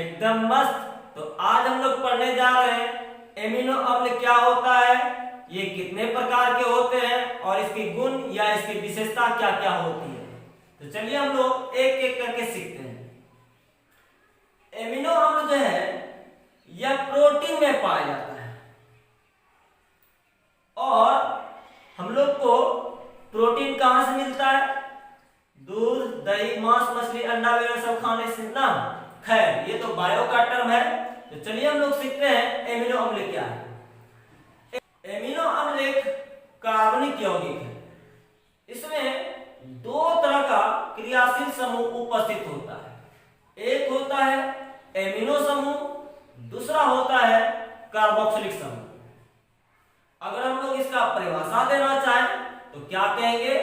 एकदम मस्त। तो आज हम लोग पढ़ने जा रहे हैं एमिनो अम्ल क्या होता है, ये कितने प्रकार के होते हैं और इसकी गुण या इसकी विशेषता क्या क्या होती है। तो चलिए हम लोग एक एक करके सीखते हैं। एमिनो अम्ल जो है यह प्रोटीन में पाया जाता है और हम लोग को प्रोटीन कहां से मिलता है? दूध, दही, मांस, मछली, अंडा वगैरह सब खाने से ना। खैर ये तो बायो का टर्म है। तो चलिए हम लोग सीखते हैं एमिनो अम्ल क्या है। एमिनो अम्ल एक कार्बनिक यौगिक है। इसमें दो तरह का क्रियाशील समूह उपस्थित होता है। एक होता है एमिनो समूह, दूसरा होता है कार्बोक्सिलिक समूह। अगर हम लोग इसका परिभाषा देना चाहें तो क्या कहेंगे?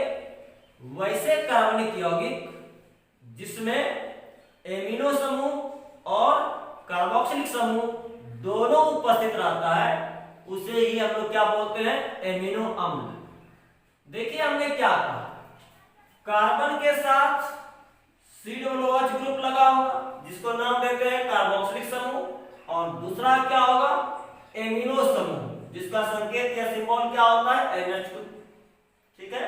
वैसे कार्बनिक यौगिक जिसमें एमिनो समूह और कार्बोक्सिलिक समूह दोनों उपस्थित रहता है उसे ही हम लोग क्या बोलते हैं? एमिनो अम्ल। देखिए हमने क्या कहा, कार्बन के साथ COOH ग्रुप लगा होगा जिसको नाम देते हैं कार्बोक्सिलिक समूह, और दूसरा क्या होगा? एमिनो समूह जिसका संकेत या सिंबल क्या होता है? NH2। ठीक है,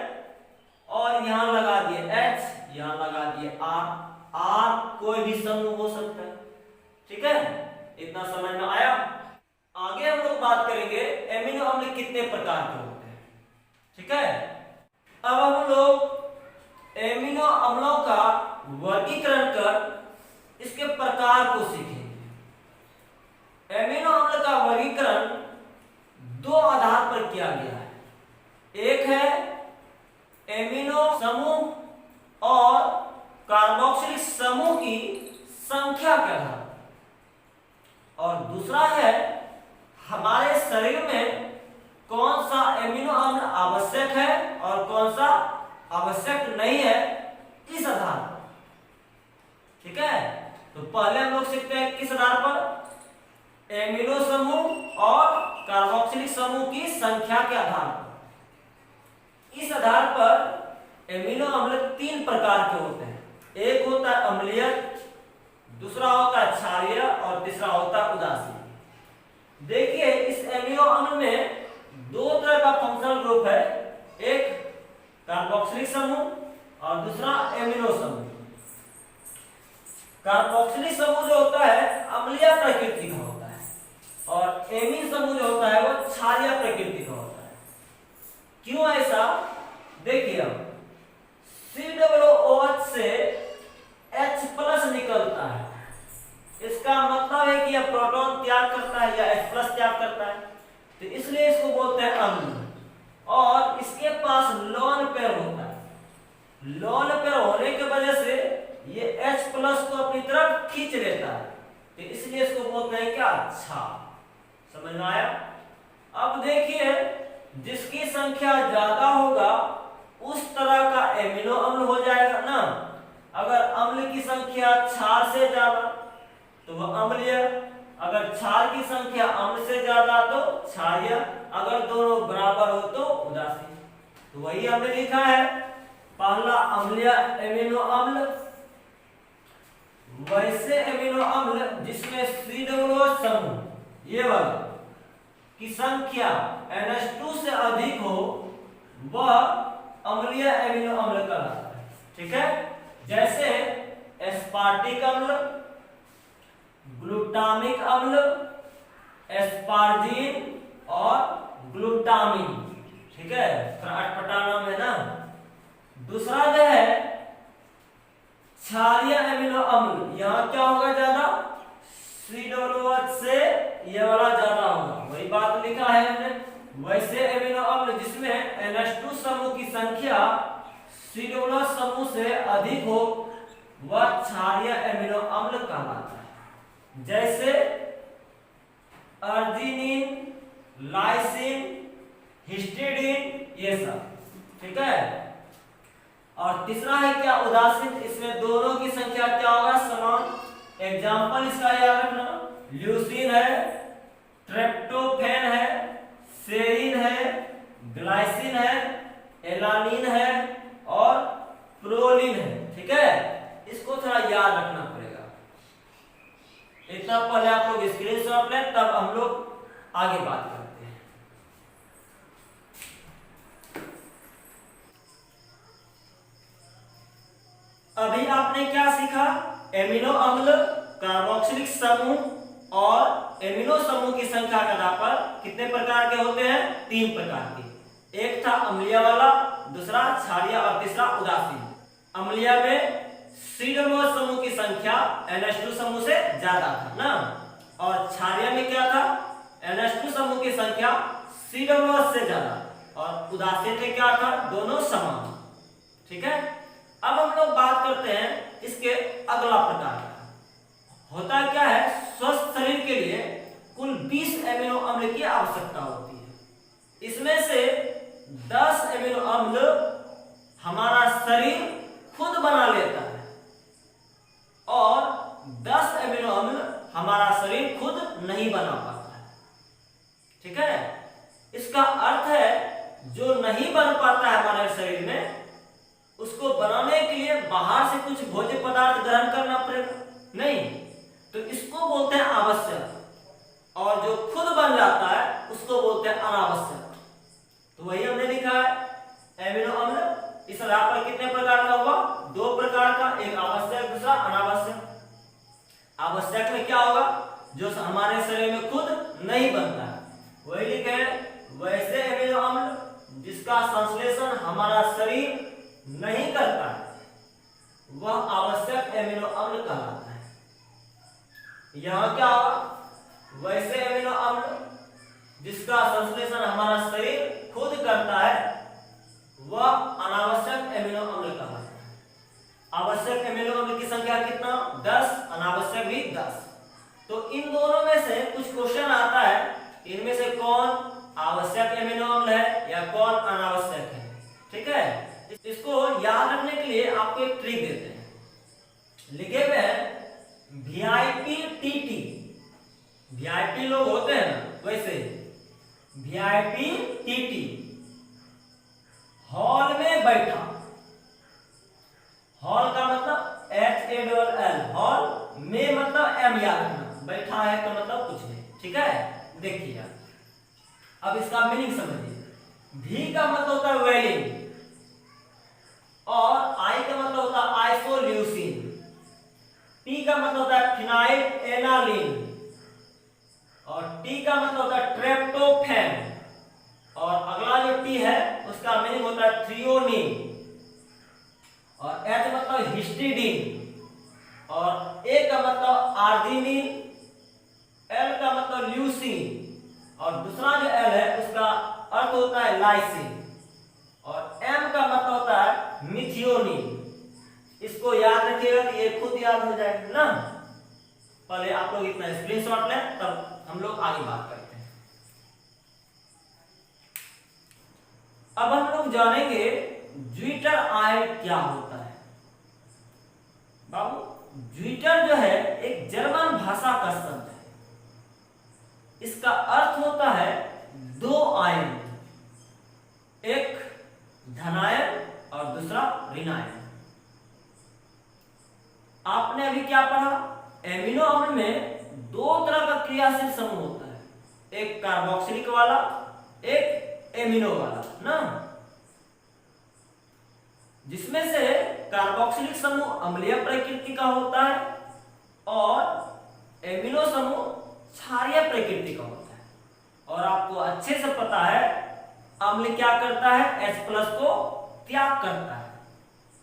और यहां लगा दिए H, यहां लगा दिए R कोई भी समूह हो सकता है। ठीक है, इतना समझ में आया। आगे हम लोग बात करेंगे एमिनो अम्ल कितने प्रकार के होते हैं। ठीक है, अब हम लोग एमिनो अम्लों का वर्गीकरण कर इसके प्रकार को सीखेंगे। एमिनो अम्ल का वर्गीकरण दो आधार पर किया गया है। एक है एमिनो समूह और कार्बोक्सिलिक समूह की संख्या के आधार पर, और दूसरा है हमारे शरीर में कौन सा एमिनो अम्ल आवश्यक है और कौन सा आवश्यक नहीं है, इस आधार पर। ठीक है, तो पहले हम लोग सीखते हैं किस आधार पर? एमिनो समूह और कार्बोक्सिलिक समूह की संख्या के आधार पर। इस आधार पर एमिनो अम्ल तीन प्रकार के होते हैं। एक होता है अम्लीय, दूसरा होता है क्षारीय और तीसरा होता है उदासीन। देखिए इस एमिनो अम्ल में दो तरह का फंक्शनल ग्रुप है, एक कार्बोक्सिलिक समूह और दूसरा एमिनो समूह। कार्बोक्सिलिक समूह जो होता है अम्लीय प्रकृति का होता है और एमिन समूह जो होता है वो क्षारीय प्रकृति का होता है। क्यों ऐसा? देखिए अब COOH से H+ निकलता है, इसका मतलब है कि यह प्रोटॉन त्याग करता है या H+ त्याग करता है, तो इसलिए इसको बोलते हैं अम्ल। और इसके पास लोन पेयर होता है। लोन पेयर होने की वजह से ये H+ को अपनी तरफ खींच लेता है, तो इसलिए इसको बोलते हैं क्या? क्षार। समझ में आया? अब देखिए जिसकी संख्या ज्यादा होगा उस तरह का एमिनो अम्ल हो जाएगा ना। अगर अम्ल की संख्या क्षार से ज्यादा तो वह अम्लीय, अगर क्षार की संख्या अम्ल से ज्यादा तो क्षारीय, अगर दोनों बराबर हो तो उदासीन। तो वही हमने लिखा है, पहला अम्लीय एमिनो अम्ल वैसे एमिनो अम्ल जिसमें COOH समूह ये वाला की संख्या NH2 से अधिक हो वह अम्लीय एमिनो अम्ल कहलाता है। ठीक है, जैसे एस्पार्टिक अम्ल, ग्लूटामिक अम्ल, एस्पार्जिन और ग्लूटामिन। ठीक है, थोड़ा अटपटा नाम है ना। दूसरा जो है क्षारीय एमिनो अम्ल, यहाँ क्या होगा ज्यादा? COOH से ये वाला ज्यादा होगा, वही बात लिखा है हमने। वैसे एमिनो अम्ल जिसमें NH2 समूह की संख्या COOH समूह से अधिक हो वह क्षारीय एमिनो अम्ल कहलाता है। जैसे अर्जिनिन, लाइसिन, हिस्टिडीन, ये सब। ठीक है, और तीसरा है क्या? उदासीन। इसमें दोनों की संख्या क्या होगा? समान। एग्जाम्पल इसका याद रखना, ल्यूसीन है, ट्रिप्टोफैन है, सेरीन है, ग्लाइसिन है, एलानिन है और प्रोलिन है। ठीक है, इसको थोड़ा याद रखना पड़ेगा। इतना पहले आप लोग स्क्रीनशॉट लें, तब हम लोग आगे बात करते हैं। अभी आपने क्या सीखा? एमिनो अम्ल, कार्बोक्सिलिक समूह और एमिनो समूह की संख्या के आधार पर कितने प्रकार के होते हैं? 3 प्रकार के। एक था अम्लीय वाला, दूसरा क्षारीय और तीसरा उदासीन। अम्लीय में C समूह की संख्या NH2 समूह से ज्यादा था ना, और क्षारीय में क्या था? NH2 समूह की संख्या CH से ज्यादा, और उदासीन में क्या था? दोनों समान। ठीक है, अब हम लोग बात करते हैं इसके अगला प्रकार का। होता क्या है, स्वस्थ शरीर के लिए कुल 20 एमिनो अम्ल की आवश्यकता होती है। इसमें से 10 एमिनो अम्ल हमारा शरीर खुद बना लेता है और 10 एमिनो अम्ल हमारा शरीर खुद नहीं बना पाता है। ठीक है, इसका अर्थ है जो नहीं बन पाता है हमारे शरीर में, उसको बनाने के लिए बाहर से कुछ भोज्य पदार्थ ग्रहण करना पड़ेगा, नहीं तो इसको बोलते हैं आवश्यक, और जो खुद बन जाता है उसको बोलते हैं अनावश्यक। तो वही हमने लिखा है एमिनो अम्ल। इस आधार पर कितने प्रकार का हुआ? 2 प्रकार का, एक आवश्यक दूसरा अनावश्यक। आवश्यक में क्या होगा? जो हमारे शरीर में खुद नहीं बनता है, वही लिखे वैसे एमिनो अम्ल जिसका संश्लेषण हमारा शरीर नहीं करता है, वह आवश्यक एमिनो अम्ल कहलाता है। यहां क्या होगा? वैसे एमिनो अम्ल जिसका संश्लेषण हमारा शरीर खुद करता है, वह अनावश्यक एमिनो अम्ल कहलाता है। आवश्यक एमिनो अम्ल की संख्या कितना? 10, अनावश्यक भी 10। तो इन दोनों में से कुछ क्वेश्चन आता है, इनमें से कौन आवश्यक एमिनो अम्ल है या कौन अनावश्यक है। ठीक है, इसको याद रखने के लिए आपको एक ट्रिक देते हैं। लिखे हुए हैं VIP TT। VIP लोग होते हैं ना, वैसे VIP TT हॉल में बैठा। हॉल का मतलब HALL, हॉल में मतलब M याद रखना, बैठा है तो मतलब कुछ नहीं। ठीक है, देखिए अब इसका मीनिंग समझिए। V का मतलब होता है वेलिन, और I का मतलब होता है आइसोल्यूसिन, P का मतलब होता है फिनाइल एनालिन, और T का मतलब होता है ट्रेप्टोफैन, और अगला जो T है उसका मीनिंग होता है थ्रियोनिन, और H मतलब हिस्टिडीन, और A का मतलब आर्जिनिन, L का मतलब ल्यूसीन, और दूसरा जो L है उसका अर्थ होता है लाइसिन, और M का मतलब होता है मिथियोनिन। इसको याद रखिएगा कि ये खुद याद हो जाएगा ना। पहले आप लोग इतना स्क्रीनशॉट लें, तब हम लोग आगे बात करते हैं। अब हम लोग जानेंगे ज्विटर आयन क्या होता है। बाबू, ज्विटर जो है एक जर्मन भाषा का शब्द है। इसका अर्थ होता है 2 आयन, एक धनायन और दूसरा ऋणायन। आपने अभी क्या पढ़ा? एमिनो अम्ल में 2 तरह का क्रियाशील समूह होता है, एक कार्बोक्सिलिक वाला, एक एमिनो वाला ना, जिसमें से कार्बोक्सिलिक समूह अम्लीय प्रकृति का होता है और एमिनो समूह क्षारीय प्रकृति का होता है। और आपको अच्छे से पता है अम्ल क्या करता है? H+ को त्याग करता है,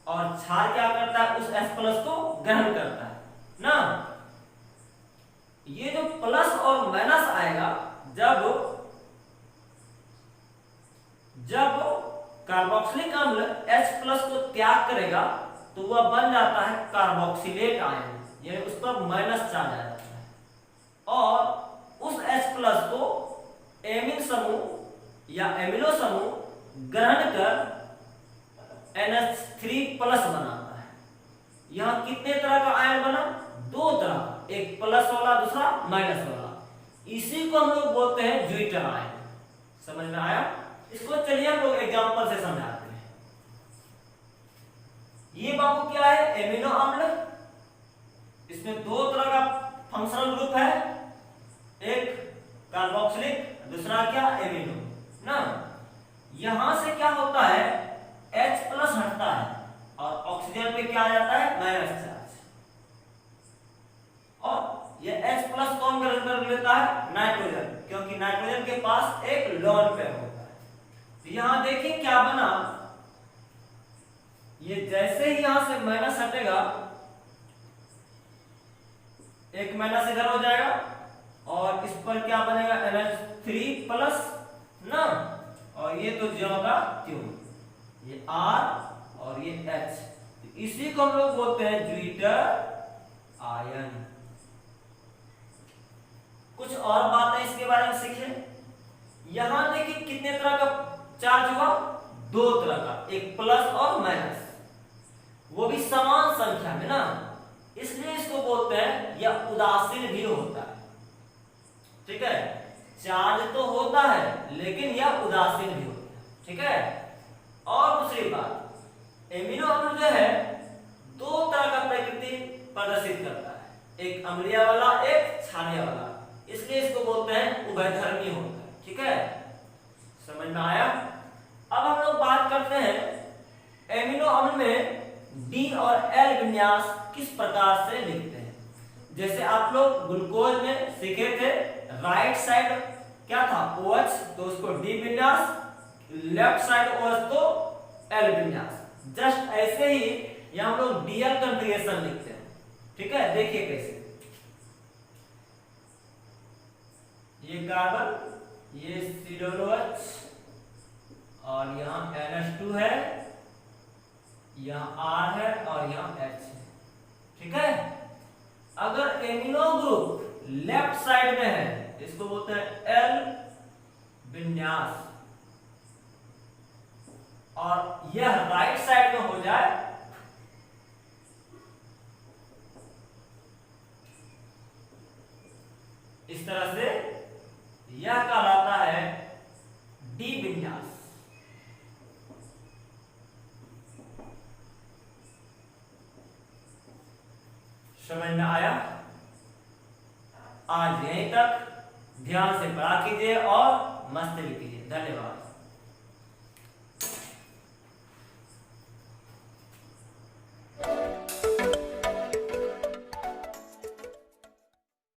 और क्षार क्या करता है? उस H+ को ग्रहण करता है ना। ये जो प्लस और माइनस आएगा जब कार्बोक्सिलिक अम्ल H+ को त्याग करेगा तो वह बन जाता है कार्बोक्सिलेट आयन, यानी उस पर माइनस चार्ज आ जाता है, और उस H+ को एमिन समूह या एमिनो समूह ग्रहण कर NH3+ बनाता है। यहां कितने तरह का आयन बना? 2 तरह का, एक प्लस वाला दूसरा माइनस वाला। इसी को हम लोग बोलते हैं ज्विटर आयन। समझ में आया? इसको चलिए हम लोग एग्जांपल से समझाते हैं। ये बाबू क्या है? एमिनो अम्ल। इसमें 2 तरह का फंक्शनल ग्रुप है, एक कार्बोक्सिलिक, दूसरा क्या एमिनो ना। यहां से क्या होता है, H प्लस हटता है और ऑक्सीजन पे क्या आ जाता है, माइनस चार्ज। और ये H प्लस कौन ग्रहण कर लेता है, नाइट्रोजन, क्योंकि नाइट्रोजन के पास एक लोन पेयर होता है। तो यहां देखिए क्या बना, ये जैसे ही यहां से माइनस हटेगा, एक माइनस इधर हो जाएगा और इस पर क्या बनेगा, NH3 प्लस ना, और ये तो ज्यों का त्यों, ये R और ये H, तो इसी को हम लोग बोलते हैं ज्विटर आयन। कुछ और बातें इसके बारे में सीखें। यहां देखिए कितने तरह का चार्ज हुआ, दो तरह का, एक प्लस और माइनस, वो भी समान संख्या में ना, इसलिए इसको बोलते हैं यह उदासीन भी होता है। ठीक है, चार्ज तो होता है लेकिन यह उदासीन भी होता है। ठीक है, और दूसरी बात, एमिनो अम्ल जो है दो तरह का प्रकृति प्रदर्शित करता है, एक अम्लीय वाला, एक क्षारीय वाला, इसलिए इसको बोलते हैं उभयधर्मी होता है। ठीक है, समझ में आया। अब हम लोग बात करते हैं एमिनो अम्ल में D और L विन्यास किस प्रकार से लिखते हैं। जैसे आप लोग ग्लूकोज में सीखे थे, राइट साइड क्या था, OH, तो उसको D विन्यास, लेफ्ट साइड OH तो L विन्यास। जस्ट ऐसे ही यहां हम लोग DL कॉन्फ़िगरेशन लिखते हैं। ठीक है, देखिए कैसे, ये कार्बन, ये COOH और यहाँ NH2 है, यहाँ R है और यहाँ H है। ठीक है, अगर एमिनो ग्रुप लेफ्ट साइड में है इसको बोलते हैं L विन्यास, और यह राइट साइड में हो जाए इस तरह से, यह कहलाता है D विन्यास। समझ में आया। आज यहीं तक, ध्यान से पढ़ा कीजिए और मस्त भी कीजिए। धन्यवाद।